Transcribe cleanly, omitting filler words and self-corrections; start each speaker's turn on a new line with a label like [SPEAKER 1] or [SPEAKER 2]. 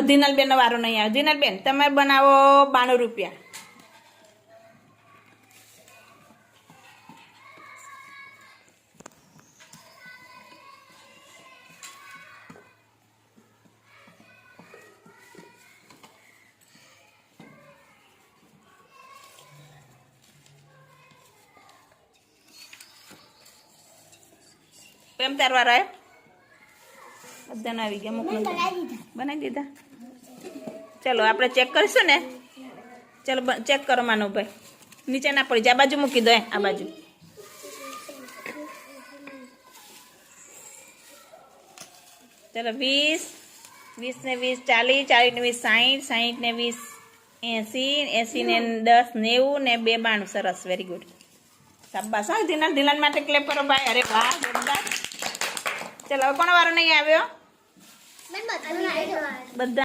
[SPEAKER 1] ધીનલબેન નો વારો નહીં આવે. ધીનલબેન તમે બનાવો 92 રૂપિયા. કેમ તાર વારો આવ્યો? બધાને આવી ગયા. મૂક બનાવી દીધા. ચલો આપણે ચેક કરીશું ને. ચલો ચેક કરો માનવભાઈ. નીચે ના પડી જાય. આ બાજુ મૂકી દો. આ બાજુ ચલો 20 20 ને 20 40 40 ને 20 60 60 ને 20 80 80 ને 10 90 ને 2 92. સરસ, વેરી ગુડ. શાબાશ. ધીનલ માટે ક્લેપ કરો ભાઈ. અરે વાહ, જોરદાર. ચલો હવે કોનો વારો નહીં આવ્યો? બધા